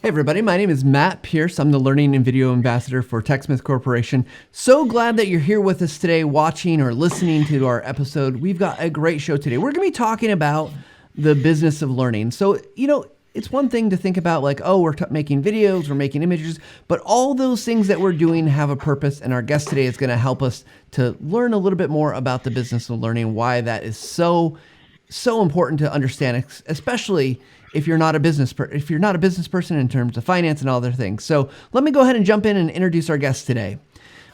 Hey everybody, my name is Matt Pierce. I'm the Learning and Video Ambassador for TechSmith Corporation. So glad that you're here with us today watching or listening to our episode. We've got a great show today. We're going to be talking about the business of learning. So, it's one thing to think about like, oh, we're making videos, we're making images, but all those things that we're doing have a purpose. And our guest today is going to help us to learn a little bit more about the business of learning, why that is so important to understand, especially if you're not a business person in terms of finance and all other things. So let me go ahead and jump in and introduce our guest today.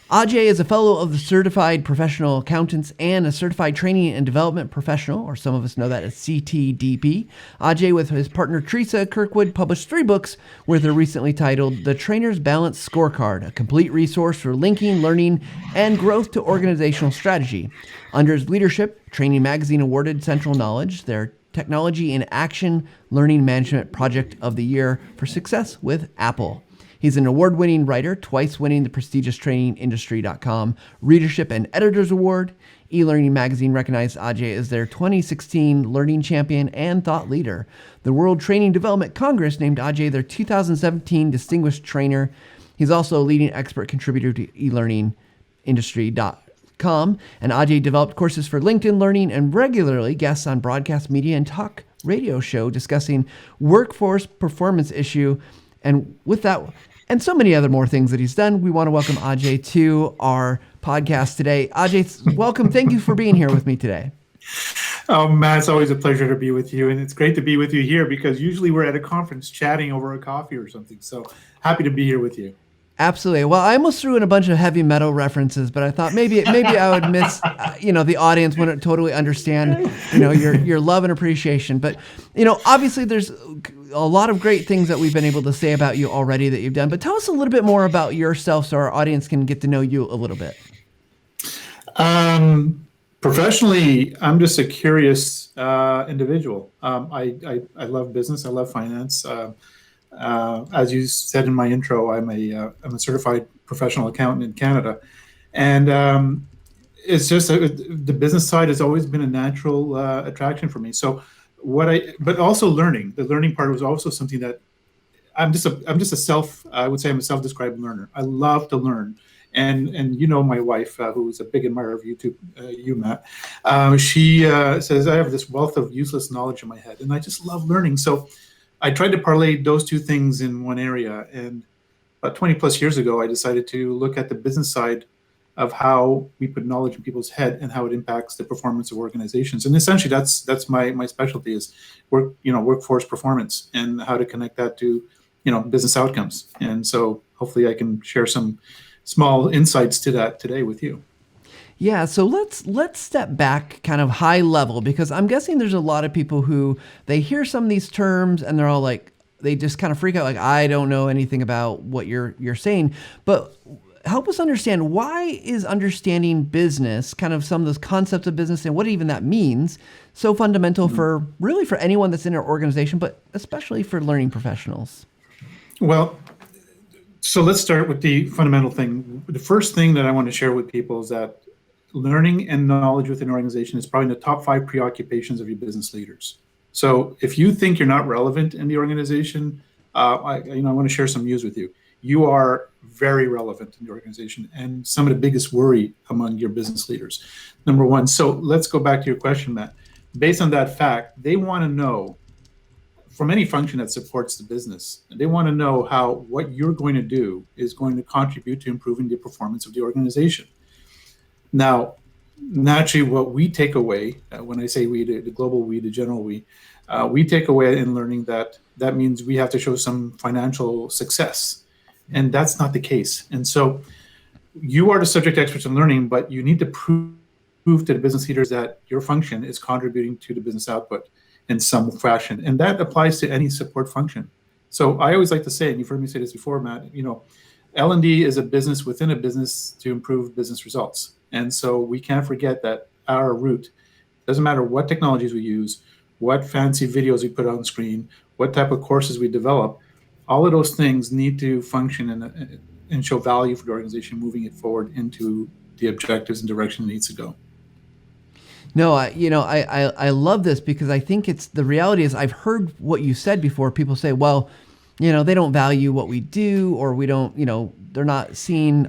Ajay is a fellow of the Certified Professional Accountants and a Certified Training and Development Professional, or some of us know that as CTDP. Ajay, with his partner Teresa Kirkwood, published 3 books with her recently titled The Trainer's Balance Scorecard, a complete resource for linking, learning, and growth to organizational strategy. Under his leadership, Training Magazine awarded Central Knowledge their Technology in Action Learning Management Project of the Year for success with Apple. He's an award-winning writer, twice winning the prestigious TrainingIndustry.com Readership and Editors Award. eLearning Magazine recognized Ajay as their 2016 Learning Champion and Thought Leader. The World Training Development Congress named Ajay their 2017 Distinguished Trainer. He's also a leading expert contributor to eLearningIndustry.com. And Ajay developed courses for LinkedIn Learning and regularly guests on broadcast media and talk radio show discussing workforce performance issue. And with that, and so many other more things that he's done, we want to welcome Ajay to our podcast today. Ajay, welcome. Thank you for being here with me today. Oh, Matt, it's always a pleasure to be with you. And it's great to be with you here because usually we're at a conference chatting over a coffee or something. So happy to be here with you. Absolutely. Well, I almost threw in a bunch of heavy metal references, but I thought maybe I would miss, the audience wouldn't totally understand, your love and appreciation. But, obviously there's a lot of great things that we've been able to say about you already that you've done. But tell us a little bit more about yourself so our audience can get to know you a little bit. Professionally, I'm just a curious individual. I love business. I love finance. As you said in my intro, I'm a certified professional accountant in Canada, and it's just the business side has always been a natural attraction for me. So but also learning. The learning part was also something that I would say I'm a self-described learner. I love to learn, and my wife, who's a big admirer of YouTube, you Matt, she says I have this wealth of useless knowledge in my head, and I just love learning. So I tried to parlay those two things in one area, and about 20 plus years ago, I decided to look at the business side of how we put knowledge in people's head and how it impacts the performance of organizations. And essentially, that's my specialty is workforce performance and how to connect that to business outcomes. And so hopefully, I can share some small insights to that today with you. Yeah, so let's step back kind of high level, because I'm guessing there's a lot of people who they hear some of these terms and they're all like, they just kind of freak out like, I don't know anything about what you're saying. But help us understand, why is understanding business, kind of some of those concepts of business and what even that means, so fundamental for anyone that's in our organization, but especially for learning professionals? Well, so let's start with the fundamental thing. The first thing that I want to share with people is that learning and knowledge within an organization is probably in the top 5 preoccupations of your business leaders. So if you think you're not relevant in the organization, I want to share some news with you. You are very relevant in the organization and some of the biggest worry among your business leaders. Number one. So let's go back to your question, Matt. Based on that fact, they want to know from any function that supports the business, they want to know how what you're going to do is going to contribute to improving the performance of the organization. Now, naturally, what we take away, when I say we, the global we, the general we take away in learning that means we have to show some financial success. And that's not the case. And so you are the subject experts in learning, but you need to prove to the business leaders that your function is contributing to the business output in some fashion. And that applies to any support function. So I always like to say, and you've heard me say this before, Matt, L&D is a business within a business to improve business results. And so we can't forget that our root, doesn't matter what technologies we use, what fancy videos we put on screen, what type of courses we develop, all of those things need to function and show value for the organization, moving it forward into the objectives and direction it needs to go. No, I love this because I think it's the reality is I've heard what you said before. People say, well, they don't value what we do, or we don't, they're not seeing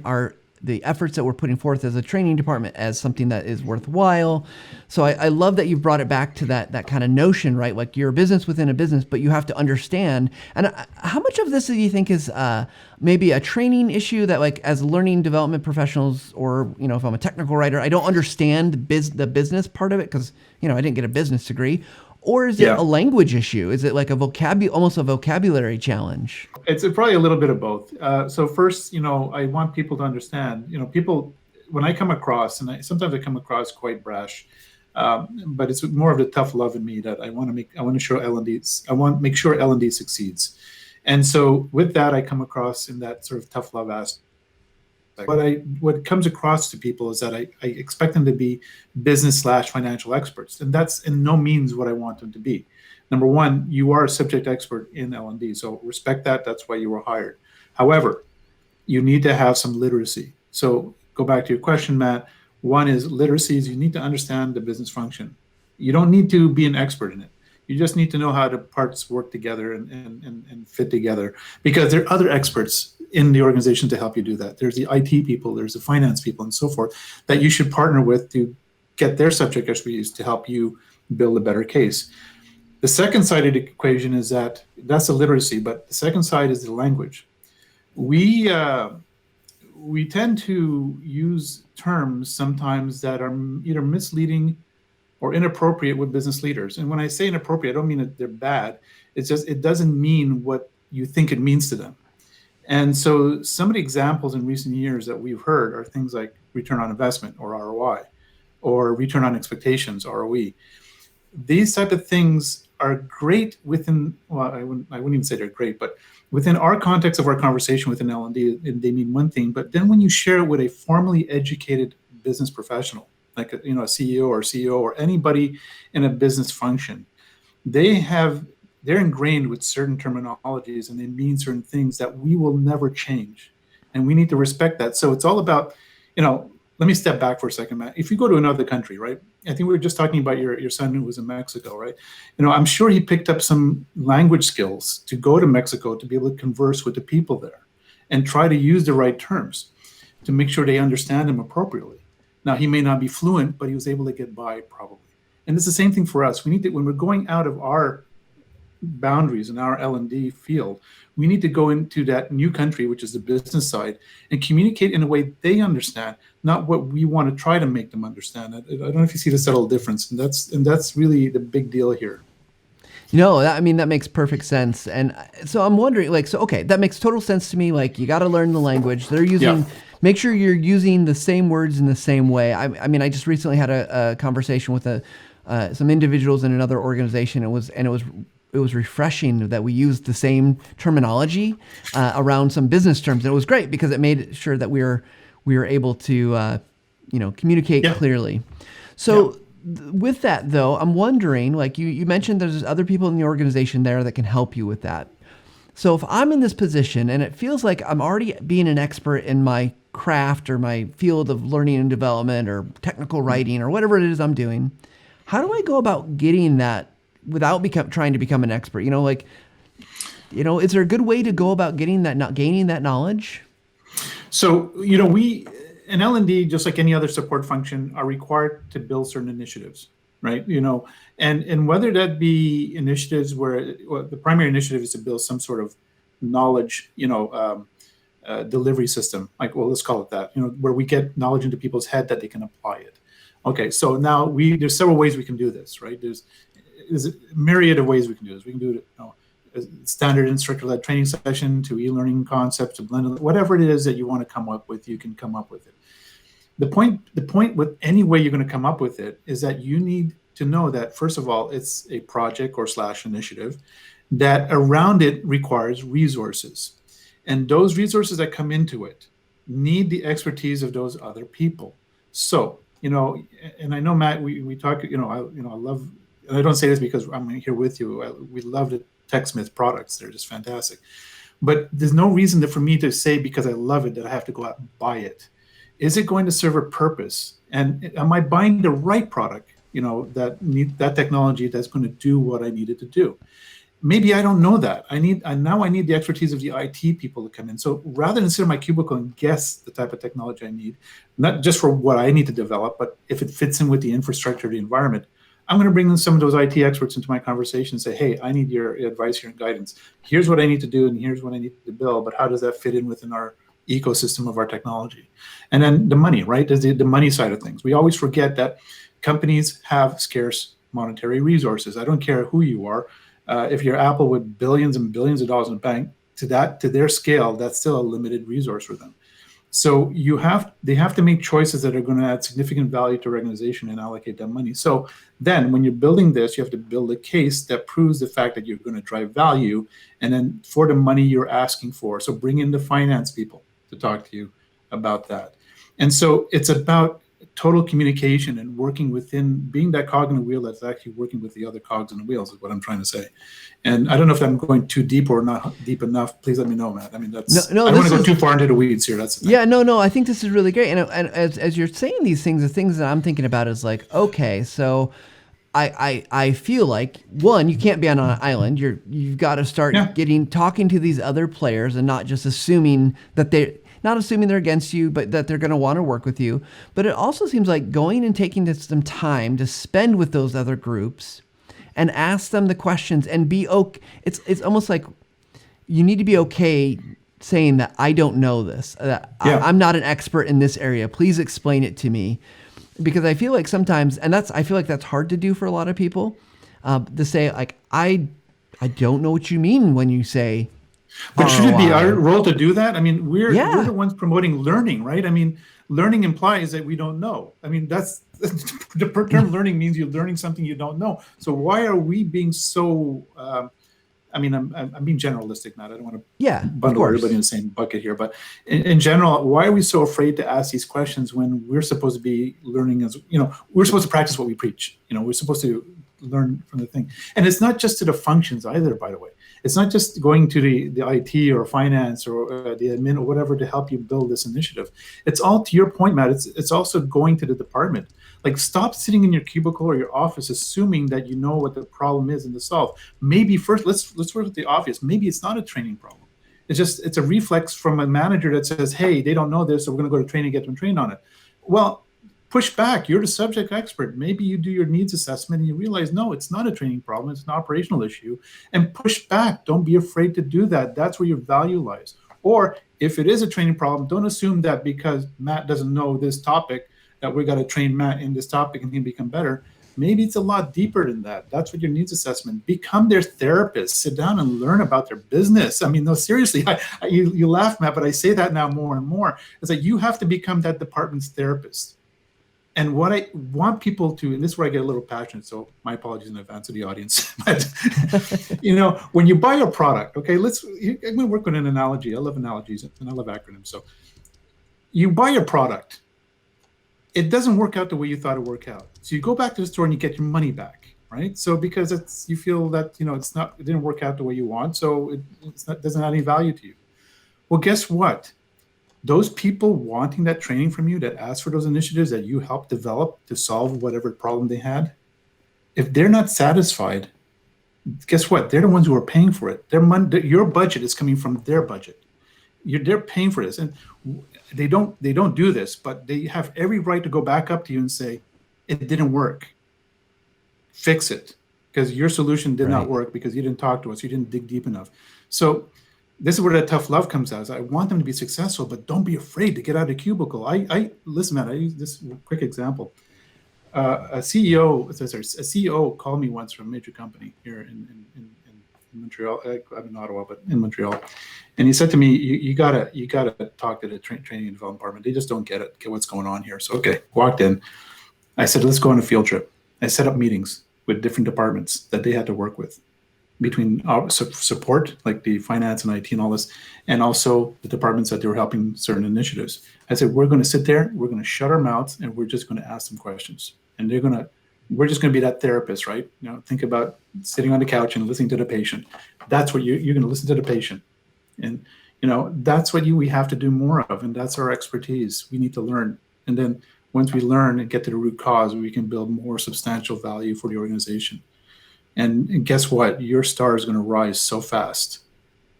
the efforts that we're putting forth as a training department as something that is worthwhile. So I love that you've brought it back to that kind of notion, right? Like you're a business within a business, but you have to understand. And how much of this do you think is maybe a training issue that, like, as learning development professionals, or, if I'm a technical writer, I don't understand the business part of it because, I didn't get a business degree. Or is it a language issue? Is it like almost a vocabulary challenge? It's probably a little bit of both. So first, I want people to understand, people, when I come across, and sometimes I come across quite brash, but it's more of the tough love in me that I want to show L&D, I want to make sure L&D succeeds. And so with that, I come across in that sort of tough love aspect. What comes across to people is that I expect them to be business/financial experts, and that's in no means what I want them to be. Number one, you are a subject expert in L&D, so respect that. That's why you were hired. However, you need to have some literacy. So go back to your question, Matt. One is literacy is you need to understand the business function. You don't need to be an expert in it. You just need to know how the parts work together and fit together, because there are other experts in the organization to help you do that. There's the IT people, there's the finance people, and so forth, that you should partner with to get their subject expertise to help you build a better case. The second side of the equation is that's the literacy, but the second side is the language. We tend to use terms sometimes that are either misleading or inappropriate with business leaders. And when I say inappropriate, I don't mean that they're bad. It's just, it doesn't mean what you think it means to them. And so some of the examples in recent years that we've heard are things like return on investment, or ROI, or return on expectations, ROE. These type of things are great within, well, I wouldn't even say they're great, but within our context of our conversation within L&D, they mean one thing. But then when you share it with a formally educated business professional, like a CEO or CEO or anybody in a business function, they're ingrained with certain terminologies, and they mean certain things that we will never change, and we need to respect that. So it's all about, let me step back for a second, Matt. If you go to another country, right? I think we were just talking about your son who was in Mexico, right? I'm sure he picked up some language skills to go to Mexico to be able to converse with the people there and try to use the right terms to make sure they understand him appropriately. Now, he may not be fluent, but he was able to get by probably. And it's the same thing for us. We need to, when we're going out of our boundaries in our L&D field, we need to go into that new country, which is the business side, and communicate in a way they understand, not what we want to try to make them understand. I don't know if you see the subtle difference, and that's really the big deal here. That makes perfect sense. And so I'm wondering, okay, that makes total sense to me. Like, you got to learn the language they're using. Yeah. Make sure you're using the same words in the same way. I just recently had a conversation with some individuals in another organization. It was refreshing that we used the same terminology around some business terms, and it was great because it made sure that we were able to communicate clearly. So with that, though, I'm wondering, like you mentioned, there's other people in the organization there that can help you with that. So if I'm in this position and it feels like I'm already being an expert in my craft or my field of learning and development or technical writing or whatever it is I'm doing, how do I go about getting that without trying to become an expert? Is there a good way to go about gaining that knowledge? So, we in L&D, just like any other support function, are required to build certain initiatives, right? And whether that be initiatives where the primary initiative is to build some sort of knowledge, delivery system, let's call it that, where we get knowledge into people's head that they can apply it. Okay, so now there's several ways we can do this, right? There's a myriad of ways we can do this. We can do it, a standard instructor-led training session, to e-learning concepts, to blend, whatever it is that you want to come up with, you can come up with it. The point with any way you're going to come up with it is that you need to know that, first of all, it's a project or / initiative, that around it requires resources. And those resources that come into it need the expertise of those other people. So, and I know, Matt, we talk, I love, and I don't say this because I'm here with you, we love the TechSmith products. They're just fantastic. But there's no reason for me to say, because I love it, that I have to go out and buy it. Is it going to serve a purpose? And am I buying the right product, that technology that's going to do what I need it to do? maybe I don't know that. Now I need the expertise of the IT people to come in. So rather than sit in my cubicle and guess the type of technology I need, not just for what I need to develop, but if it fits in with the infrastructure, the environment, I'm going to bring in some of those IT experts into my conversation and say, hey, I need your advice here and guidance. Here's what I need to do and here's what I need to build, but how does that fit in within our ecosystem of our technology? And then the money, right? There's the money side of things. We always forget that companies have scarce monetary resources. I don't care who you are. If you're Apple with billions and billions of dollars in the bank, to their scale, that's still a limited resource for them. So they have to make choices that are going to add significant value to your organization and allocate that money. So then when you're building this, you have to build a case that proves the fact that you're going to drive value, and then for the money you're asking for. So bring in the finance people to talk to you about that. And so it's about total communication and working within, being that cog in the wheel that's actually working with the other cogs in the wheels is what I'm trying to say. And I don't know if I'm going too deep or not deep enough. Please let me know, Matt. I mean, that's, I don't want to go too far into the weeds here. That's the thing. Yeah, no, I think this is really great. And as you're saying these things, the things that I'm thinking about is like, okay, so I feel like, one, you can't be on an island. You've got to start talking to these other players and not just assuming that not assuming they're against you, but that they're going to want to work with you. But it also seems like going and taking some time to spend with those other groups and ask them the questions and be okay. It's almost like you need to be okay saying that I don't know this. I'm not an expert in this area. Please explain it to me. Because I feel like sometimes, and I feel like that's hard to do for a lot of people, to say like, I don't know what you mean when you say, but should it be our role to do that? I mean, we're the ones promoting learning, right? I mean, learning implies that we don't know. I mean, that's the term learning means you're learning something you don't know. So why are we being so, I mean, I'm being generalistic, Matt. I don't want to bundle everybody in the same bucket here. But in general, why are we so afraid to ask these questions when we're supposed to be learning as, we're supposed to practice what we preach. We're supposed to learn from the thing. And it's not just to the functions either, by the way. It's not just going to the IT or finance or the admin or whatever to help you build this initiative. It's all, to your point, Matt, it's also going to the department. Like, stop sitting in your cubicle or your office assuming that you know what the problem is and to solve. Maybe first, let's work with the obvious. Maybe it's not a training problem. It's a reflex from a manager that says, hey, they don't know this, so we're going to go to training and get them trained on it. Well, push back. You're the subject expert. Maybe you do your needs assessment and you realize, no, it's not a training problem. It's an operational issue. And push back. Don't be afraid to do that. That's where your value lies. Or if it is a training problem, don't assume that because Matt doesn't know this topic, that we got to train Matt in this topic and he can become better. Maybe it's a lot deeper than that. That's what your needs assessment. Become their therapist. Sit down and learn about their business. I mean, no, seriously, you laugh, Matt, but I say that now more and more. It's like you have to become that department's therapist. And what I want people to, and this is where I get a little passionate, so my apologies in advance to the audience. But, when you buy a product, okay, I'm going to work with an analogy. I love analogies and I love acronyms. So you buy a product. It doesn't work out the way you thought it would work out. So you go back to the store and you get your money back, right? So because you feel that, it didn't work out the way you want, so it doesn't have any value to you. Well, guess what? Those people wanting that training from you, that asked for those initiatives that you helped develop to solve whatever problem they had, if they're not satisfied, guess what? They're the ones who are paying for it. Your budget is coming from their budget. They're paying for this, and they don't do this, but they have every right to go back up to you and say, "It didn't work. Fix it, because your solution did not work because you didn't talk to us. You didn't dig deep enough." So this is where that tough love comes out. I want them to be successful, but don't be afraid to get out of the cubicle. Listen, Matt, I use this quick example. A CEO called me once from a major company here in Montreal. I'm in Ottawa, but in Montreal. And he said to me, you gotta talk to the training and development department. They just don't get what's going on here. So, okay, walked in. I said, let's go on a field trip. I set up meetings with different departments that they had to work with, between support, like the finance and IT and all this, and also the departments that they were helping certain initiatives. I said, we're going to sit there, we're going to shut our mouths, and we're just going to ask them questions. And we're just going to be that therapist, right? Think about sitting on the couch and listening to the patient. That's what you're going to listen to the patient. And, that's what we have to do more of. And that's our expertise. We need to learn. And then once we learn and get to the root cause, we can build more substantial value for the organization. And guess what? Your star is going to rise so fast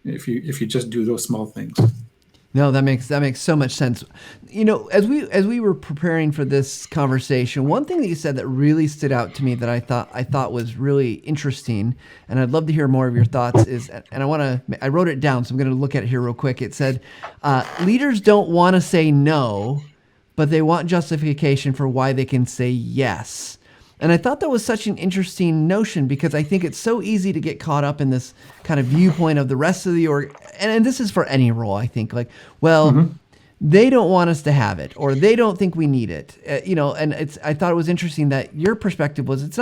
if you just do those small things. No, that makes so much sense. As we were preparing for this conversation, one thing that you said that really stood out to me that I thought was really interesting, and I'd love to hear more of your thoughts is, and I wrote it down, so I'm going to look at it here real quick. It said, leaders don't want to say no, but they want justification for why they can say yes. And I thought that was such an interesting notion because I think it's so easy to get caught up in this kind of viewpoint of the rest of the org. And this is for any role, I think. Like, well, they don't want us to have it, or they don't think we need it. And I thought it was interesting that your perspective was it's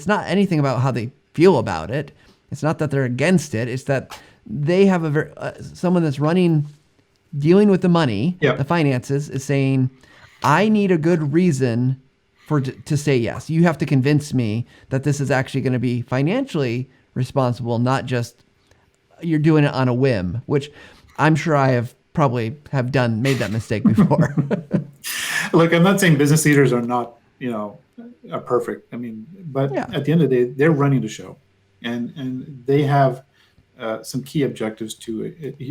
not anything about how they feel about it. It's not that they're against it. It's that they have someone that's dealing with the money, the finances, is saying, I need a good reason to say yes. You have to convince me that this is actually going to be financially responsible, not just you're doing it on a whim, which I'm sure I have probably made that mistake before. Look, I'm not saying business leaders are not, are perfect. I mean, but at the end of the day, they're running the show, and they have some key objectives to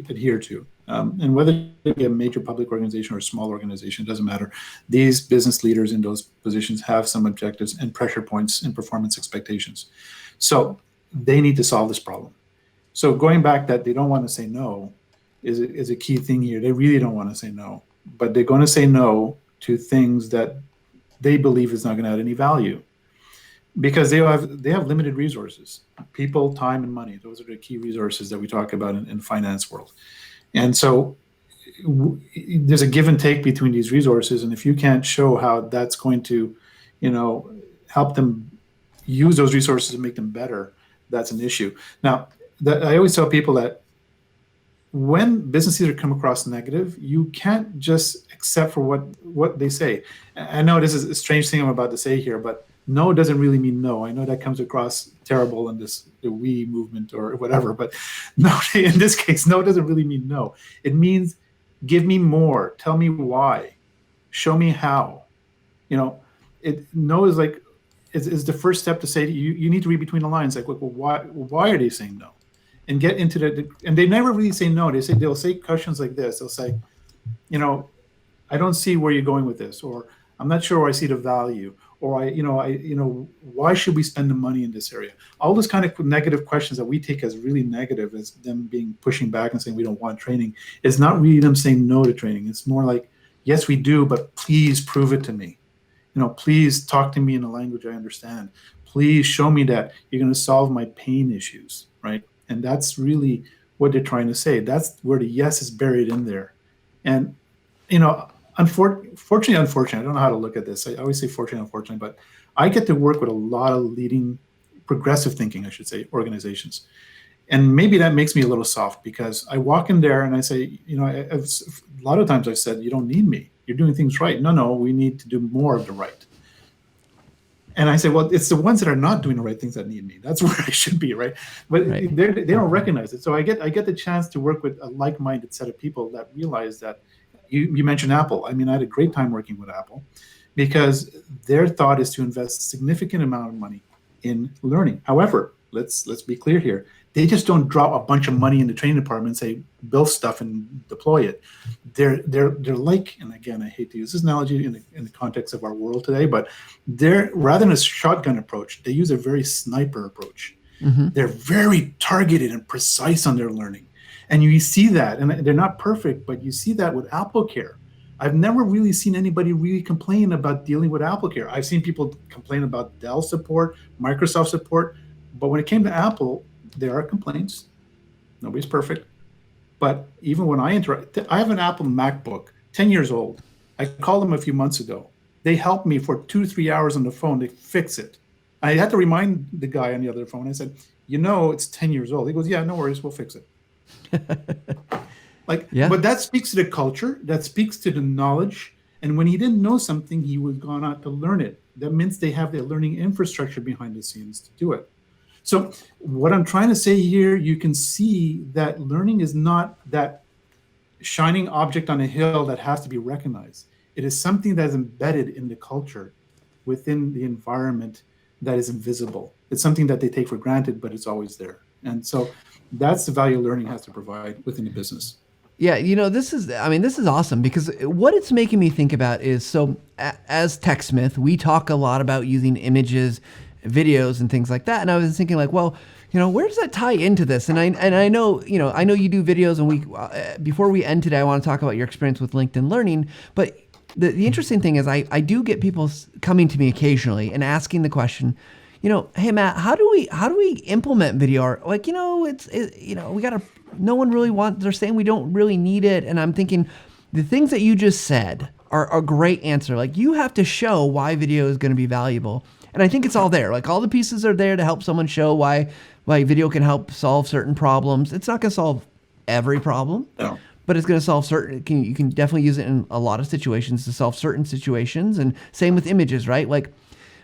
adhere to. And whether it be a major public organization or a small organization, it doesn't matter. These business leaders in those positions have some objectives and pressure points and performance expectations. So they need to solve this problem. So going back that they don't want to say no is a key thing here. They really don't want to say no, but they're going to say no to things that they believe is not going to add any value, because they have limited resources, people, time, and money. Those are the key resources that we talk about in finance world. And so there's a give and take between these resources. And if you can't show how that's going to, help them use those resources and make them better, that's an issue. Now, I always tell people that when business leaders come across negative, you can't just accept for what they say. I know this is a strange thing I'm about to say here, but no doesn't really mean no. I know that comes across terrible in the we movement or whatever, but no, in this case, no doesn't really mean no. It means give me more, tell me why, show me how. No is like is the first step to say you need to read between the lines. Like, well, why are they saying no? And get into and they never really say no. They'll say questions like this. They'll say, I don't see where you're going with this, or I'm not sure where I see the value, or why should we spend the money in this area? All those kind of negative questions that we take as really negative, as them pushing back and saying we don't want training, is not really them saying no to training. It's more like, yes, we do, but please prove it to me. Please talk to me in a language I understand. Please show me that you're going to solve my pain issues, right? And that's really what they're trying to say. That's where the yes is buried in there. And, fortunately, I don't know how to look at this. I always say fortunately, unfortunately, but I get to work with a lot of leading progressive thinking, I should say, organizations. And maybe that makes me a little soft, because I walk in there and I say, a lot of times I've said, you don't need me. You're doing things right. No, we need to do more of the right. And I say, well, it's the ones that are not doing the right things that need me. That's where I should be, right? But right. They don't recognize it. So I get the chance to work with a like-minded set of people that realize that. You mentioned Apple. I mean, I had a great time working with Apple, because their thought is to invest a significant amount of money in learning. However, let's be clear here. They just don't drop a bunch of money in the training department and say, build stuff and deploy it. They're like, and again, I hate to use this analogy in the context of our world today, but they're, rather than a shotgun approach, they use a very sniper approach. Mm-hmm. They're very targeted and precise on their learning. And you see that, and they're not perfect, but you see that with AppleCare. I've never really seen anybody really complain about dealing with AppleCare. I've seen people complain about Dell support, Microsoft support, but when it came to Apple, there are complaints. Nobody's perfect. But even when I have an Apple MacBook, 10 years old. I called them a few months ago. They helped me for 2-3 hours on the phone to fix it. I had to remind the guy on the other phone. I said, it's 10 years old. He goes, yeah, no worries, we'll fix it. But that speaks to the culture, that speaks to the knowledge. And when he didn't know something, he was gone out to learn it. That means they have the learning infrastructure behind the scenes to do it. So what I'm trying to say here, you can see that learning is not that shining object on a hill that has to be recognized. It is something that is embedded in the culture, within the environment, that is invisible. It's something that they take for granted, but it's always there. And so that's the value learning has to provide within the business. Yeah, this is, I mean, this is awesome because what it's making me think about is, so as TechSmith, we talk a lot about using images, videos, and things like that. And I was thinking like, well, where does that tie into this? And I know, I know you do videos, and before we end today, I want to talk about your experience with LinkedIn Learning. But the interesting thing is I do get people coming to me occasionally and asking the question, hey Matt, how do we implement video art? Like, we gotta, no one really wants, they're saying we don't really need it. And I'm thinking the things that you just said are a great answer. Like, you have to show why video is going to be valuable. And I think it's all there. Like, all the pieces are there to help someone show why video can help solve certain problems. It's not going to solve every problem. No. But it's going to solve certain, you can definitely use it in a lot of situations to solve certain situations. And same with images, right? Like,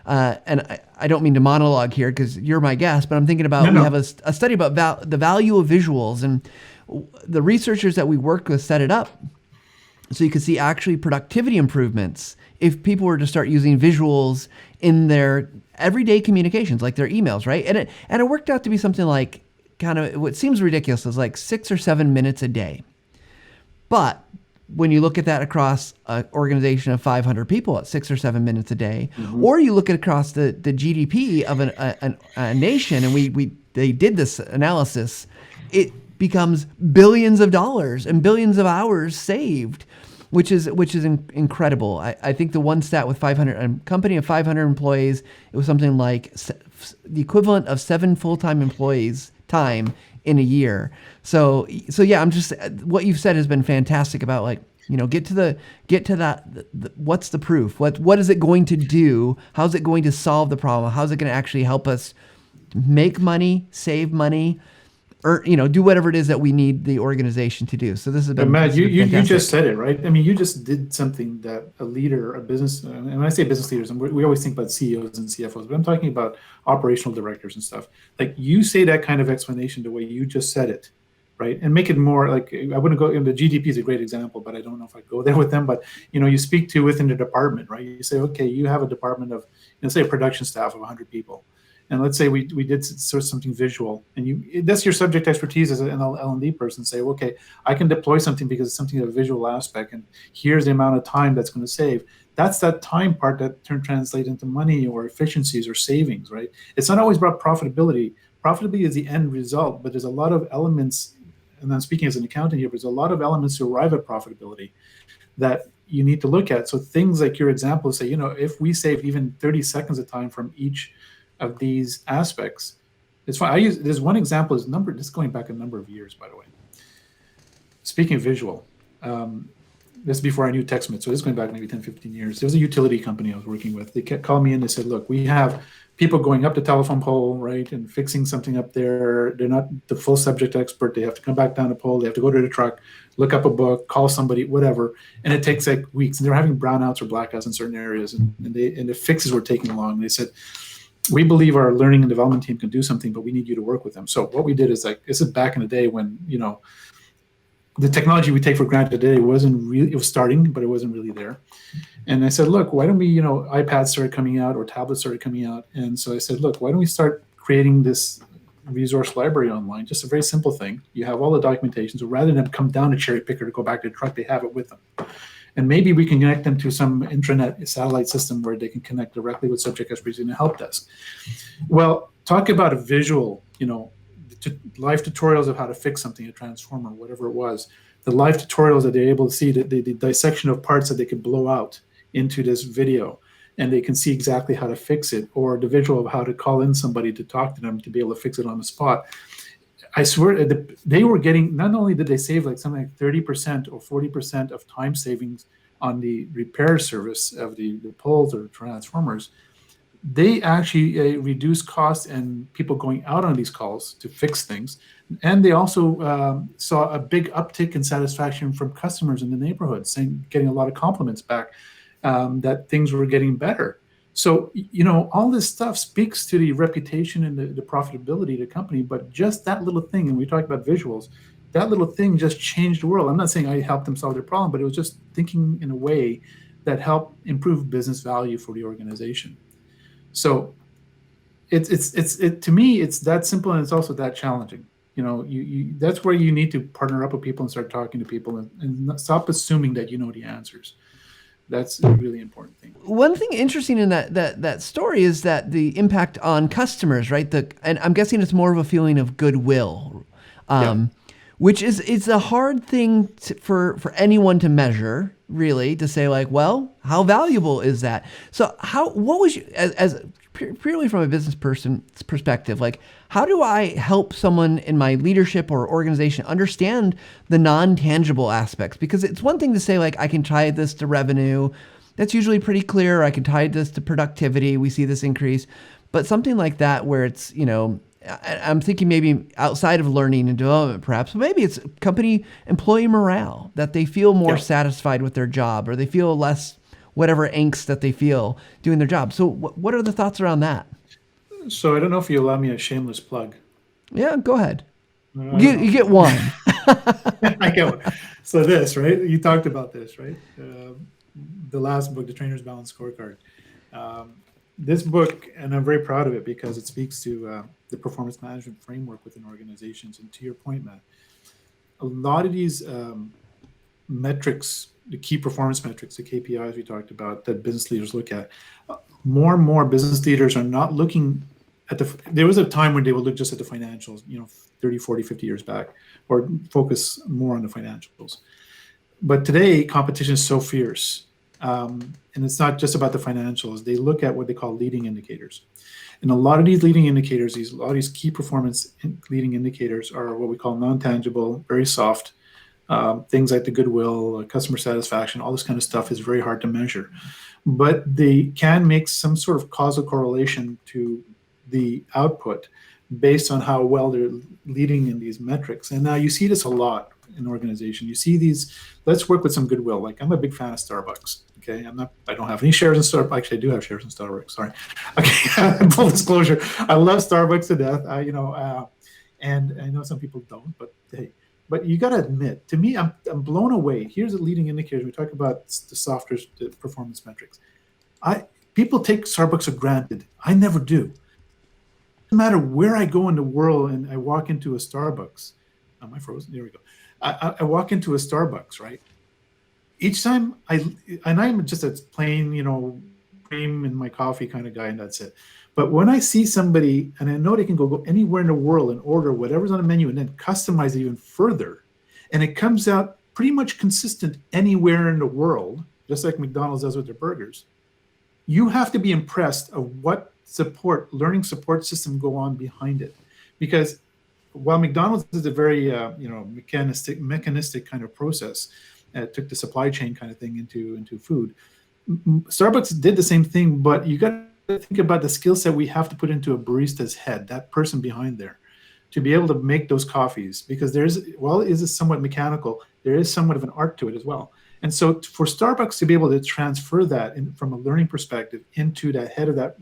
and I don't mean to monologue here because you're my guest, but I'm thinking about, we have a study about the value of visuals, and the researchers that we worked with set it up so you could see actually productivity improvements if people were to start using visuals in their everyday communications, like their emails, right? And it worked out to be something like, kind of what seems ridiculous, is like 6 or 7 minutes a day. But when you look at that across an organization of 500 people at 6 or 7 minutes a day, or you look at across the GDP of a nation, and they did this analysis, it becomes billions of dollars and billions of hours saved, which is incredible. I think the one stat with a company of 500 employees, it was something like the equivalent of 7 full-time employees' time in a year. So yeah, what you've said has been fantastic about, like, get to that. What's the proof? What is it going to do? How's it going to solve the problem? How's it going to actually help us make money, save money, or, do whatever it is that we need the organization to do. So this has been, Matt, you just said it, right? I mean, you just did something that a leader, a business, and when I say business leaders, and we always think about CEOs and CFOs, but I'm talking about operational directors and stuff. Like, you say that kind of explanation the way you just said it, right? And make it more like, I wouldn't go, and the GDP is a great example, but I don't know if I go there with them. But, you speak to within the department, right? You say, okay, you have a department of, say a production staff of 100 people. And let's say we did sort of something visual, and that's your subject expertise as an L&D person. Say, okay, I can deploy something because it's something of a visual aspect, and here's the amount of time that's going to save. That's that time part that translate into money or efficiencies or savings, right? It's not always about profitability. Profitability is the end result, but there's a lot of elements, and I'm speaking as an accountant here, but there's a lot of elements to arrive at profitability that you need to look at. So things like your example say, if we save even 30 seconds of time from each of these aspects, it's fine. There's one example, this is going back a number of years, by the way. Speaking of visual, this is before I knew TechSmith, so this is going back maybe 10, 15 years. There was a utility company I was working with. They kept calling me in, they said, look, we have people going up the telephone pole, right, and fixing something up there. They're not the full subject expert. They have to come back down the pole. They have to go to the truck, look up a book, call somebody, whatever. And it takes like weeks. And they're having brownouts or blackouts in certain areas. And the fixes were taking long. And they said, we believe our learning and development team can do something, but we need you to work with them. So what we did is, like, this is back in the day when, the technology we take for granted today it was starting, but it wasn't really there. And I said, look, why don't we, iPads started coming out or tablets started coming out. And so I said, look, why don't we start creating this resource library online? Just a very simple thing. You have all the documentation. So rather than come down a cherry picker to go back to the truck, they have it with them. And maybe we can connect them to some intranet satellite system where they can connect directly with subject experts in a help desk. Well, talk about a visual, live tutorials of how to fix something, a transformer, whatever it was. The live tutorials that they're able to see, the dissection of parts that they could blow out into this video, and they can see exactly how to fix it, or the visual of how to call in somebody to talk to them to be able to fix it on the spot. I swear they were getting, not only did they save like something like 30% or 40% of time savings on the repair service of the poles or transformers, they actually reduced costs and people going out on these calls to fix things. And they also saw a big uptick in satisfaction from customers in the neighborhood, getting a lot of compliments back that things were getting better. So, all this stuff speaks to the reputation and the profitability of the company, but just that little thing, and we talked about visuals, that little thing just changed the world. I'm not saying I helped them solve their problem, but it was just thinking in a way that helped improve business value for the organization. So To me, it's that simple, and it's also that challenging. That's where you need to partner up with people and start talking to people, and stop assuming that you know the answers. That's a really important thing. One thing interesting in that story is that the impact on customers, right? And I'm guessing it's more of a feeling of goodwill, Yeah. which is it's a hard thing for anyone to measure, really, to say like, well, how valuable is that? So what was you, as purely from a business person's perspective, like how do I help someone in my leadership or organization understand the non-tangible aspects? Because it's one thing to say like I can tie this to revenue. That's usually pretty clear. I can tie this to productivity. We see this increase. But something like that where it's, I'm thinking maybe outside of learning and development, perhaps, but maybe it's company employee morale, that they feel more satisfied with their job, or they feel less whatever angst that they feel doing their job. So what are the thoughts around that? So I don't know if you allow me a shameless plug. Yeah, go ahead. You get I one. I go. So this, right? You talked about this, right? The last book, The Trainer's Balanced Scorecard. This book, and I'm very proud of it because it speaks to the performance management framework within organizations. And to your point, Matt, a lot of these metrics, the key performance metrics, the KPIs we talked about that business leaders look at, more and more business leaders are not looking at there was a time when they would look just at the financials, 30, 40, 50 years back, or focus more on the financials. But today, competition is so fierce. And it's not just about the financials. They look at what they call leading indicators. And a lot of these leading indicators, a lot of these key performance leading indicators are what we call non-tangible, very soft. Things like the goodwill, customer satisfaction, all this kind of stuff is very hard to measure. But they can make some sort of causal correlation to the output based on how well they're leading in these metrics. And now you see this a lot in organization. You see these, let's work with some goodwill. Like I'm a big fan of Starbucks. Okay. I don't have any shares in Starbucks. Actually, I do have shares in Starbucks. Sorry. Okay. Full disclosure. I love Starbucks to death. And I know some people don't, but hey, but you got to admit, to me, I'm blown away. Here's the leading indicators. We talk about the softer performance metrics. People take Starbucks for granted. I never do. No matter where I go in the world and I walk into a Starbucks, am I frozen? There we go. I walk into a Starbucks, right? Each time I'm just a plain, cream in my coffee kind of guy, and that's it. But when I see somebody, and I know they can go anywhere in the world and order whatever's on the menu and then customize it even further, and it comes out pretty much consistent anywhere in the world, just like McDonald's does with their burgers, you have to be impressed of what learning support system go on behind it. Because while McDonald's is a very mechanistic kind of process, took the supply chain kind of thing into food, Starbucks did the same thing, but you got to think about the skill set we have to put into a barista's head, that person behind there, to be able to make those coffees. Because is somewhat mechanical, there is somewhat of an art to it as well. And so for Starbucks to be able to transfer that from a learning perspective into that head of that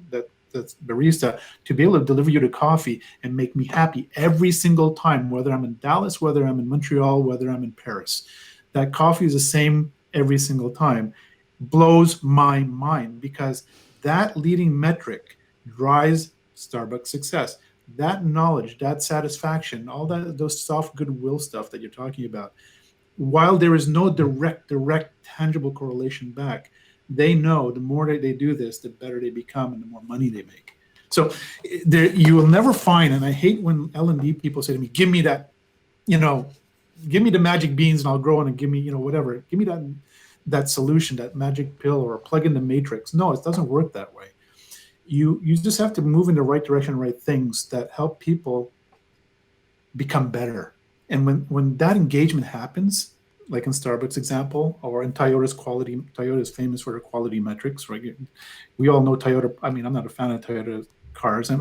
barista, to be able to deliver you the coffee and make me happy every single time, whether I'm in Dallas, whether I'm in Montreal, whether I'm in Paris, that coffee is the same every single time, blows my mind, because that leading metric drives Starbucks success. That knowledge, that satisfaction, all those soft goodwill stuff that you're talking about, while there is no direct tangible correlation back, they know the more they do this, the better they become and the more money they make. So you will never find, and I hate when L&D people say to me, give me that, give me the magic beans and I'll grow and give me, whatever. Give me that solution, that magic pill, or plug in the matrix. No, it doesn't work that way. You just have to move in the right direction, right things that help people become better. And when that engagement happens, like in Starbucks example, or in Toyota is famous for their quality metrics, right? We all know Toyota. I mean, I'm not a fan of Toyota cars. I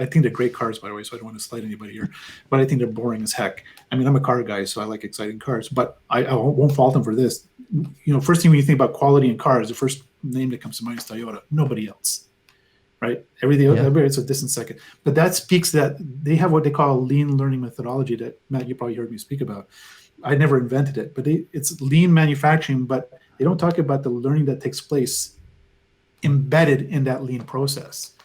think they're great cars, by the way, so I don't want to slight anybody here, but I think they're boring as heck. I mean, I'm a car guy, so I like exciting cars, but I won't fault them for this. First thing when you think about quality in cars, the first name that comes to mind is Toyota, nobody else, right? Everybody, it's a distant second. But that speaks that they have what they call a lean learning methodology that, Matt, you probably heard me speak about. I never invented it, but it's lean manufacturing, but they don't talk about the learning that takes place embedded in that lean process.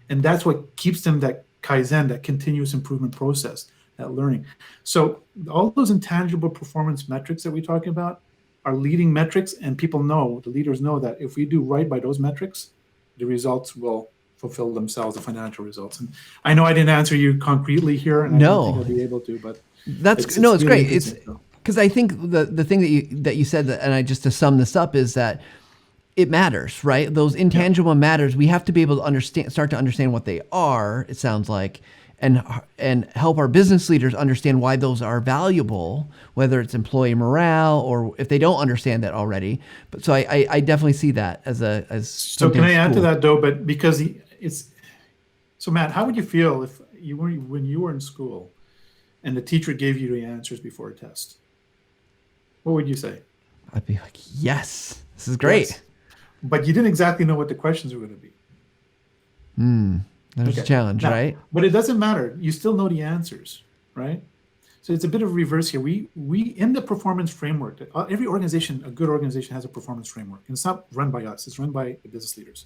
And that's what keeps them that Kaizen, that continuous improvement process, that learning. So all those intangible performance metrics that we're talking about are leading metrics, and people know, the leaders know that if we do right by those metrics, the results will fulfill themselves, the financial results. And I know I didn't answer you concretely here, and I don't think No, I'll be able to, but it's it's really great. It's interesting. So, because I think the thing that you said, and I just to sum this up, is that it matters, right? Those yeah. intangible matters. We have to be able to start to understand what they are. It sounds like, and help our business leaders understand why those are valuable, whether it's employee morale or if they don't understand that already. But so I definitely see that as So something can I add to cool. that though? But because it's so, Matt, how would you feel if you were when you were in school and the teacher gave you the answers before a test? What would you say? I'd be like, yes, this is great. Yes, but you didn't exactly know what the questions were going to be. There's a Okay. challenge, Now, right? but it doesn't matter. You still know the answers, right? So it's a bit of reverse here. We in the performance framework. Every organization, a good organization, has a performance framework, and it's not run by us. It's run by the business leaders.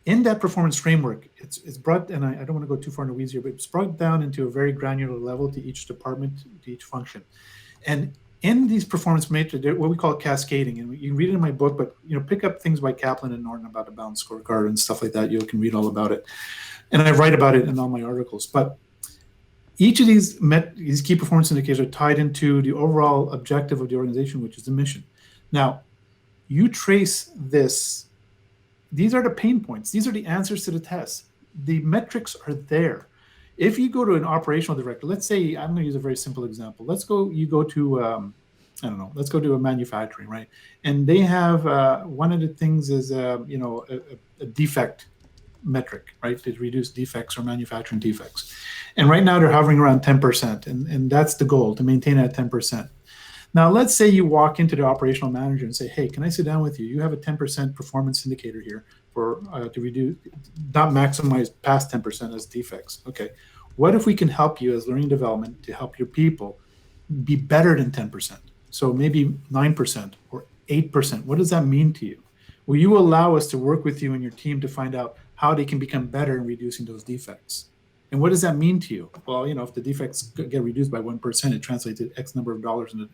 In that performance framework, it's brought, and I don't want to go too far in the weeds here, but it's brought down into a very granular level to each department, to each function. And in these performance matrix, what we call cascading, and you can read it in my book, but pick up things by Kaplan and Norton about the balanced scorecard and stuff like that. You can read all about it, and I write about it in all my articles. But each of these key performance indicators are tied into the overall objective of the organization, which is the mission. Now, you trace this. These are the pain points. These are the answers to the test. The metrics are there. If you go to an operational director, let's say, I'm going to use a very simple example. You go to, I don't know, let's go to a manufacturing, right? And they have, one of the things is, a defect metric, right? To reduce defects or manufacturing defects. And right now they're hovering around 10%. And that's the goal, to maintain it at 10%. Now, let's say you walk into the operational manager and say, hey, can I sit down with you? You have a 10% performance indicator here for to reduce, not maximize past 10% as defects. Okay, what if we can help you as learning and development to help your people be better than 10%? So maybe 9% or 8%. What does that mean to you? Will you allow us to work with you and your team to find out how they can become better in reducing those defects? And what does that mean to you? Well, if the defects get reduced by 1%, it translates to X number of dollars in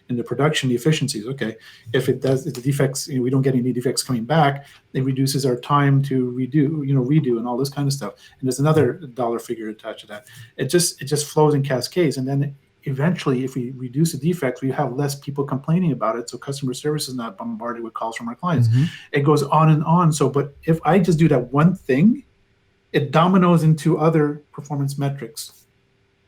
the production, the efficiencies. Okay, if the defects, we don't get any defects coming back, it reduces our time to redo and all this kind of stuff. And there's another dollar figure attached to that. It just flows in cascades, and then eventually, if we reduce the defects, we have less people complaining about it. So customer service is not bombarded with calls from our clients. It goes on and on. So, but if I just do that one thing, it dominoes into other performance metrics.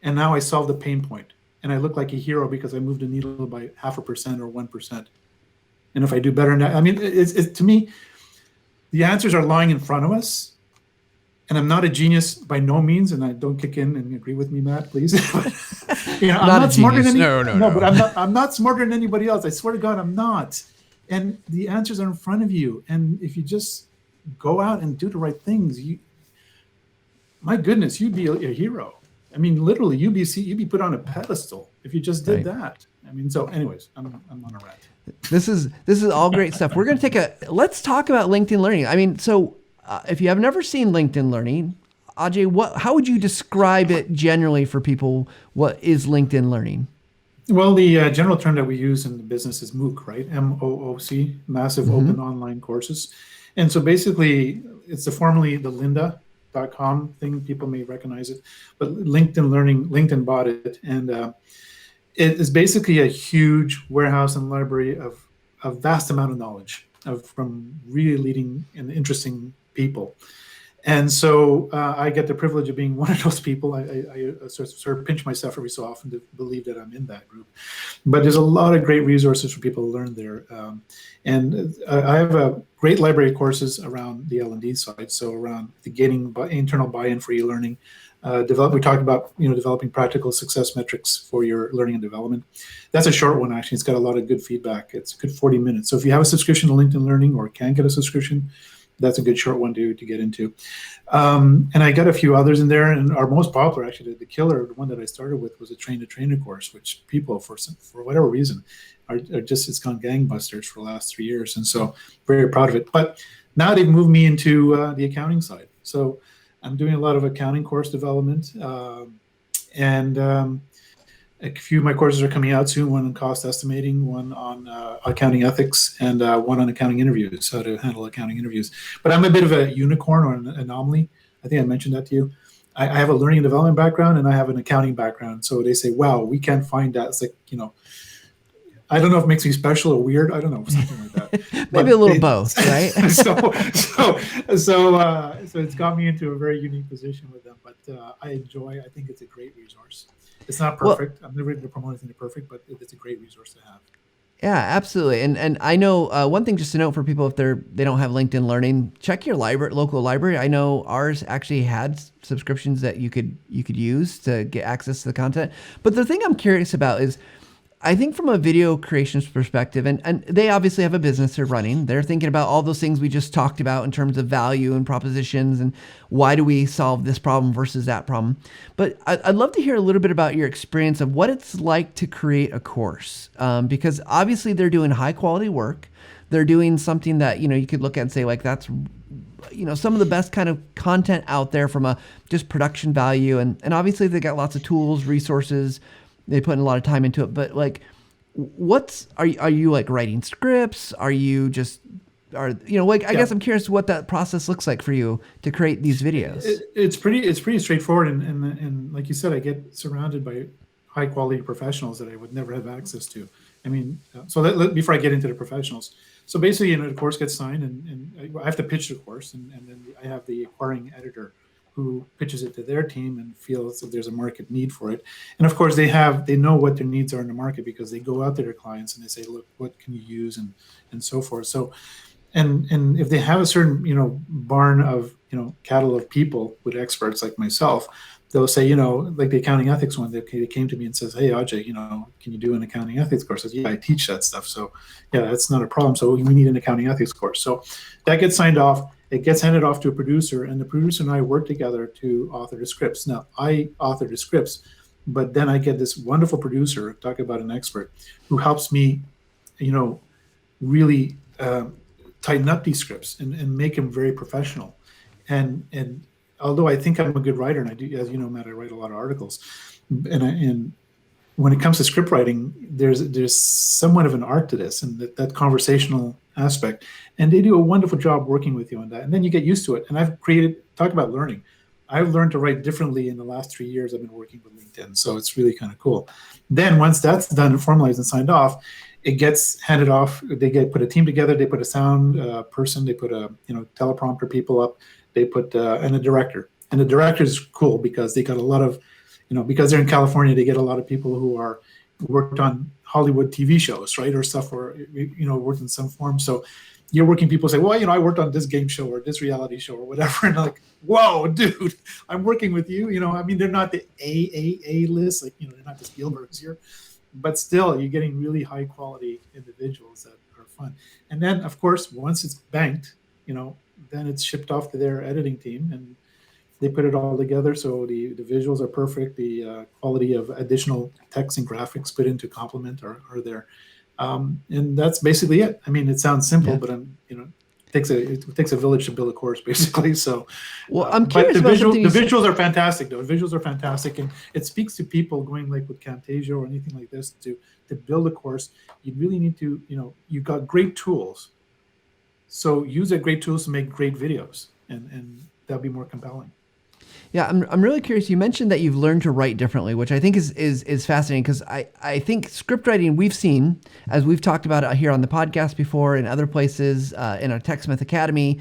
And now I solve the pain point. And I look like a hero because I moved the needle by 0.5% or 1%. And if I do better than that, I mean, to me, the answers are lying in front of us. And I'm not a genius by no means, and I don't kick in and agree with me, Matt, please. I'm not smarter than no, but I'm not smarter than anybody else. I swear to God, I'm not. And the answers are in front of you. And if you just go out and do the right things, my goodness, you'd be a hero. I mean, literally, you'd be put on a pedestal if you just did that. I mean, so anyways, I'm on a rant. This is all great stuff. We're going to let's talk about LinkedIn Learning. I mean, so if you have never seen LinkedIn Learning, Ajay, how would you describe it generally for people? What is LinkedIn Learning? Well, the general term that we use in the business is MOOC, right? MOOC, Massive Open Online Courses. And so basically, it's formerly the lynda.com thing. People may recognize it, but LinkedIn bought it. And it is basically a huge warehouse and library of a vast amount of knowledge from really leading and interesting people. And so I get the privilege of being one of those people. I sort of pinch myself every so often to believe that I'm in that group. But there's a lot of great resources for people to learn there. And I have a great library of courses around the L&D side, so around the getting internal buy-in for e-learning. We talked about developing practical success metrics for your learning and development. That's a short one, actually. It's got a lot of good feedback. It's a good 40 minutes. So if you have a subscription to LinkedIn Learning or can get a subscription, that's a good short one to get into. And I got a few others in there, and our most popular, actually, the killer, the one that I started with, was a train-to-trainer course, which people, for whatever reason, are just, it's gone gangbusters for the last 3 years. And so very proud of it. But now they've moved me into the accounting side. So I'm doing a lot of accounting course development, and a few of my courses are coming out soon. One on cost estimating, one on accounting ethics, and one on accounting interviews, how to handle accounting interviews. But I'm a bit of a unicorn or an anomaly. I think I mentioned that to you. I have a learning and development background, and I have an accounting background. So they say, "Wow, we can't find that." It's like, I don't know if it makes me special or weird. I don't know, something like that. Maybe a little both, right? So it's got me into a very unique position with them. But I think it's a great resource. It's not perfect. I'm never going to promote anything perfect, but it's a great resource to have. Yeah, absolutely. And I know one thing just to note for people, if they don't have LinkedIn Learning, check your local library. I know ours actually had subscriptions that you could use to get access to the content. But the thing I'm curious about is, I think from a video creations perspective, and they obviously have a business they're running. They're thinking about all those things we just talked about in terms of value and propositions and why do we solve this problem versus that problem. But I'd love to hear a little bit about your experience of what it's like to create a course, because obviously they're doing high quality work. They're doing something that, you could look at and say, like, that's some of the best kind of content out there from a just production value. And obviously they got lots of tools, resources. They put in a lot of time into it, but like, are you like writing scripts? I guess I'm curious what that process looks like for you to create these videos. It's pretty straightforward, and like you said, I get surrounded by high quality professionals that I would never have access to. I mean, before I get into the professionals, so basically, the course gets signed, and I have to pitch the course, and then I have the acquiring editor who pitches it to their team and feels that there's a market need for it. And of course, they know what their needs are in the market because they go out to their clients and they say, look, what can you use, and so forth. So, and if they have a certain, barn of, cattle of people with experts like myself, they'll say, like the accounting ethics one, they came to me and says, hey, Ajay, can you do an accounting ethics course? I said, yeah, I teach that stuff. So yeah, that's not a problem. So we need an accounting ethics course. So that gets signed off. It gets handed off to a producer, and the producer and I work together to author the scripts. Now, I author the scripts, but then I get this wonderful producer, talk about an expert, who helps me, really tighten up these scripts and make them very professional. And although I think I'm a good writer, and I do, as you know, Matt, I write a lot of articles, and when it comes to script writing, there's somewhat of an art to this, and that conversational aspect. And they do a wonderful job working with you on that. And then you get used to it. And talk about learning. I've learned to write differently in the last 3 years I've been working with LinkedIn. So it's really kind of cool. Then once that's done and formalized and signed off, it gets handed off. Put a team together. They put a sound person. They put a teleprompter people up. They put and a director. And the director is cool because they got a lot of, because they're in California, they get a lot of people who are worked on Hollywood TV shows, right, or stuff, or worked in some form. So you're working, people say, well, I worked on this game show or this reality show or whatever, and like, whoa, dude, I'm working with you. I mean, they're not the A list, like, they're not the Spielbergs here, but still, you're getting really high quality individuals that are fun. And then, of course, once it's banked, then it's shipped off to their editing team, and they put it all together. So the visuals are perfect. The quality of additional text and graphics put into complement are there. And that's basically it. I mean, it sounds simple, but it takes a village to build a course, basically. So, well, I'm curious the visuals are fantastic, though. The visuals are fantastic, and it speaks to people going like with Camtasia or anything like this to build a course. You really need to, you got great tools. So use that great tools to make great videos, and that'll be more compelling. Yeah, I'm really curious. You mentioned that you've learned to write differently, which I think is fascinating, because I think script writing, we've seen, as we've talked about it here on the podcast before, in other places, in our TechSmith Academy,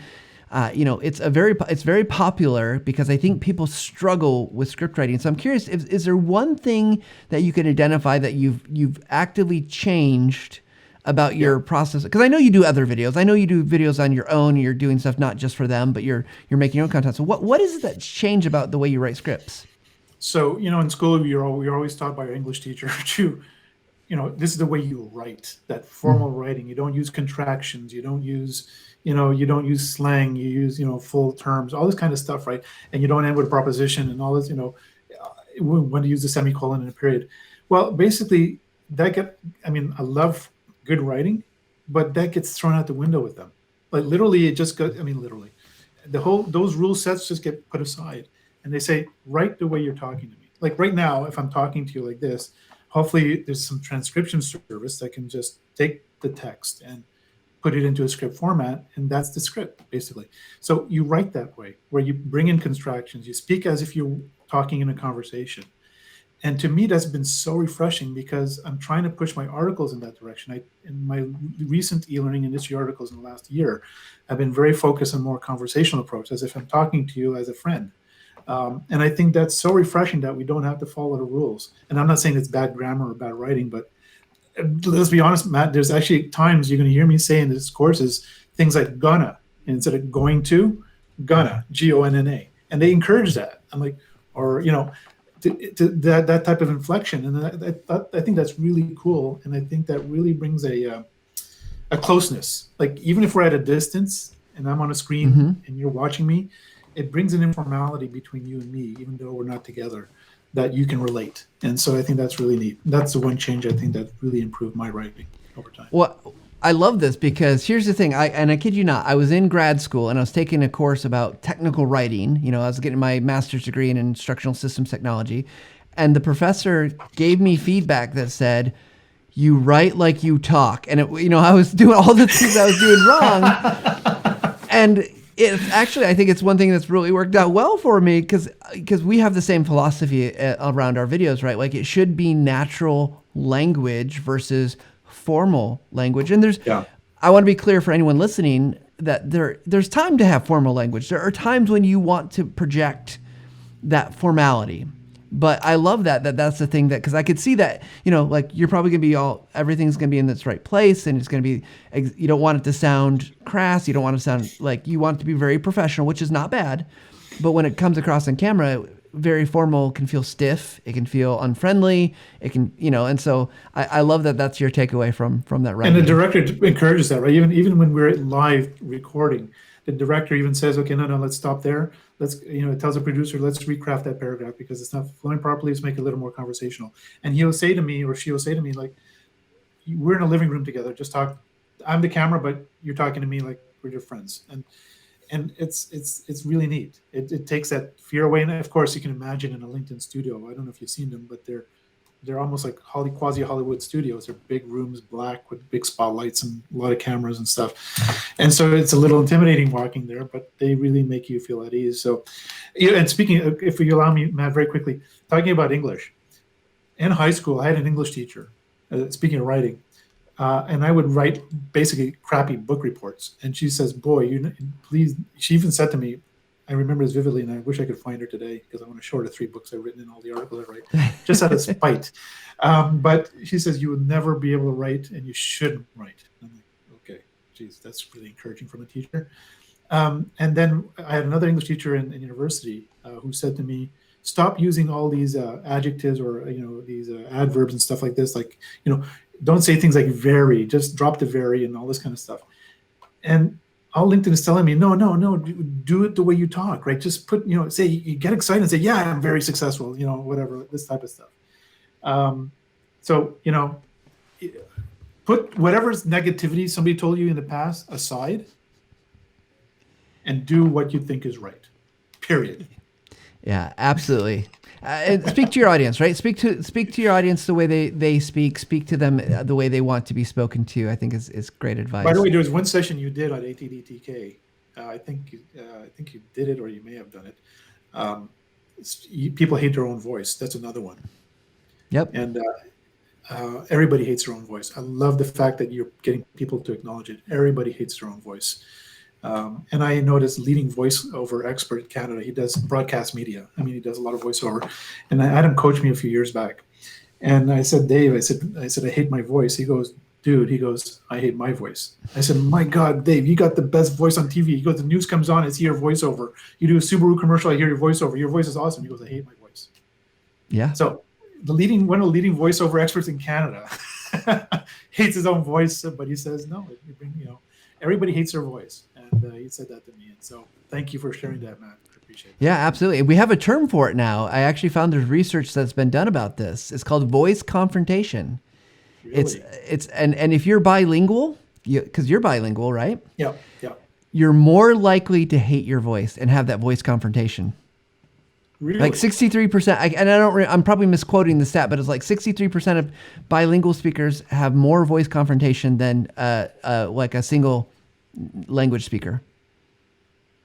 it's very popular because I think people struggle with script writing. So I'm curious, is there one thing that you can identify that you've actively changed about your process? Because I know you do other videos. I know you do videos on your own. You're doing stuff not just for them, but you're making your own content. So what is it that changed about the way you write scripts? So, in school, you're always taught by your English teacher to, this is the way you write, that formal writing. You don't use contractions. You don't use, slang. You use, full terms, all this kind of stuff, right? And you don't end with a proposition and all this, when to use a semicolon in a period. Well, basically, I love good writing, but that gets thrown out the window with them. Like literally, it just goes, literally. those rule sets just get put aside, and they say, write the way you're talking to me. Like right now, if I'm talking to you like this, hopefully there's some transcription service that can just take the text and put it into a script format, and that's the script basically. So you write that way, where you bring in contractions, you speak as if you're talking in a conversation. And to me, that's been so refreshing, because I'm trying to push my articles in that direction. In my recent e-learning industry articles in the last year, I've been very focused on more conversational approach, as if I'm talking to you as a friend. And I think that's so refreshing that we don't have to follow the rules. And I'm not saying it's bad grammar or bad writing, but let's be honest, Matt, there's actually times you're going to hear me say in this courses things like gonna, instead of going to, gonna, Gonna. And they encourage that. I'm like, or, to that type of inflection. And I think that's really cool. And I think that really brings a closeness. Like, even if we're at a distance and I'm on a screen and you're watching me, it brings an informality between you and me, even though we're not together, that you can relate. And so I think that's really neat. That's the one change I think that really improved my writing over time. Well, I love this, because here's the thing. I kid you not, I was in grad school and I was taking a course about technical writing. I was getting my master's degree in instructional systems technology. And the professor gave me feedback that said, you write like you talk. And I was doing all the things I was doing wrong. And it's actually, I think it's one thing that's really worked out well for me, because we have the same philosophy around our videos, right? Like, it should be natural language versus formal language. And I want to be clear for anyone listening that there's time to have formal language. There are times when you want to project that formality. But I love that's the thing, because I could see that, like, you're probably going to be everything's going to be in its right place, and it's going to be, you don't want it to sound crass. You don't want to sound like, you want it to be very professional, which is not bad. But when it comes across on camera, very formal can feel stiff. It can feel unfriendly. It can, and so I love that that's your takeaway from that writing. And the director encourages that, right? Even when we're live recording, the director even says, okay, no, let's stop there. Let's, it tells the producer, let's recraft that paragraph because it's not flowing properly. Let's make it a little more conversational. And he'll say to me, or she'll say to me, like, we're in a living room together. Just talk. I'm the camera, but you're talking to me like we're your friends. And it's really neat. It takes that fear away. And of course, you can imagine in a LinkedIn studio. I don't know if you've seen them, but they're almost like quasi Hollywood studios. They're big rooms, black with big spotlights and a lot of cameras and stuff. And so it's a little intimidating walking there, but they really make you feel at ease. So, and speaking, if you allow me, Matt, very quickly, talking about English. In high school, I had an English teacher, speaking of writing, and I would write basically crappy book reports. And she says, boy, please, she even said to me, I remember this vividly, and I wish I could find her today because I want to show her the 3 books I've written and all the articles I write, just out of spite. But she says, you would never be able to write, and you shouldn't write. And I'm like, okay, geez, that's really encouraging from a teacher. And then I had another English teacher in university who said to me, stop using all these adjectives or these adverbs and stuff like this. Like, don't say things like very, just drop the very and all this kind of stuff. And all LinkedIn is telling me, no, do it the way you talk, right? Just put, say, you get excited and say, yeah, I'm very successful, whatever, this type of stuff. So, put whatever's negativity somebody told you in the past aside and do what you think is right, period. Yeah, absolutely. And speak to your audience, right? Speak to your audience the way they speak. Speak to them the way they want to be spoken to. I think is great advice. By the way, there was one session you did on ATDTK. I think you did it, or you may have done it. People hate their own voice. That's another one. Yep. And everybody hates their own voice. I love the fact that you're getting people to acknowledge it. Everybody hates their own voice. And I know this leading voiceover expert in Canada. He does broadcast media. I mean, he does a lot of voiceover. And I had him coach me a few years back. And I said, Dave, I said, I hate my voice. He goes, dude, I hate my voice. I said, my God, Dave, you got the best voice on TV. He goes, the news comes on, it's your voiceover. You do a Subaru commercial, I hear your voiceover. Your voice is awesome. He goes, I hate my voice. Yeah. So one of the leading voiceover experts in Canada hates his own voice, but he says, no, everybody hates their voice. And he said that to me. And so thank you for sharing that, Matt. I appreciate it. Yeah, absolutely. We have a term for it now. I actually found there's research that's been done about this. It's called voice confrontation. Really? It's and if you're bilingual, because you're bilingual, right? Yeah. you're more likely to hate your voice and have that voice confrontation. Really? Like 63%, I'm probably misquoting the stat, but it's like 63% of bilingual speakers have more voice confrontation than like a single language speaker.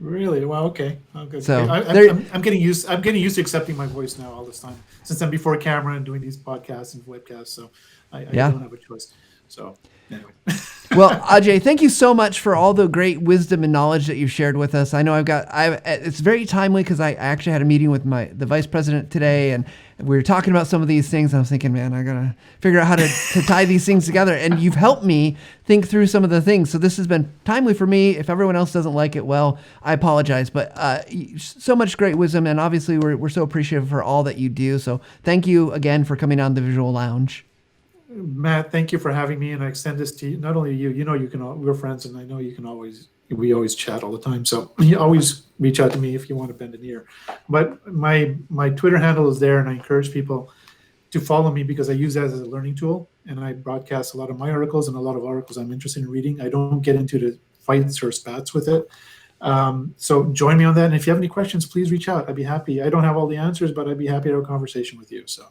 Really? Wow. Okay. Oh, good. So I'm getting used. I'm getting used to accepting my voice now all this time since I'm before camera and doing these podcasts and webcasts. So I don't have a choice. So anyway. Well, Ajay, thank you so much for all the great wisdom and knowledge that you've shared with us. I know it's very timely because I actually had a meeting with the vice president today, and we were talking about some of these things. I was thinking, man, I gotta figure out how to tie these things together. And you've helped me think through some of the things. So this has been timely for me. If everyone else doesn't like it, well, I apologize. But so much great wisdom, and obviously we're so appreciative for all that you do. So thank you again for coming on the Visual Lounge. Matt, thank you for having me, and I extend this to you, not only you. You know, we're friends, and I know we always chat all the time. So you always reach out to me if you want to bend an ear. But my Twitter handle is there, and I encourage people to follow me because I use that as a learning tool, and I broadcast a lot of my articles and a lot of articles I'm interested in reading. I don't get into the fights or spats with it. So join me on that, and if you have any questions, please reach out. I'd be happy. I don't have all the answers, but I'd be happy to have a conversation with you. So.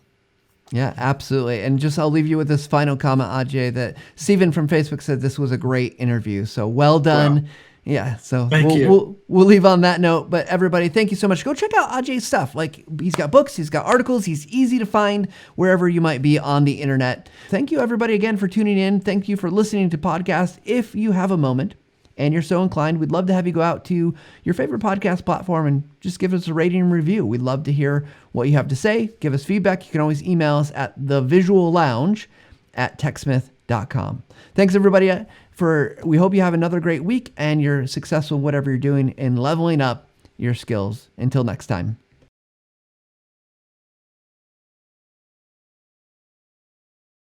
Yeah, absolutely. And I'll leave you with this final comment, Ajay, that Stephen from Facebook said this was a great interview. So well done. Wow. Yeah. So we'll leave on that note. But everybody, thank you so much. Go check out Ajay's stuff. Like, he's got books, he's got articles, he's easy to find wherever you might be on the internet. Thank you, everybody, again for tuning in. Thank you for listening to podcasts. If you have a moment and you're so inclined, we'd love to have you go out to your favorite podcast platform and just give us a rating and review. We'd love to hear what you have to say. Give us feedback. You can always email us at thevisuallounge@techsmith.com. Thanks, everybody. We hope you have another great week and you're successful in whatever you're doing in leveling up your skills. Until next time.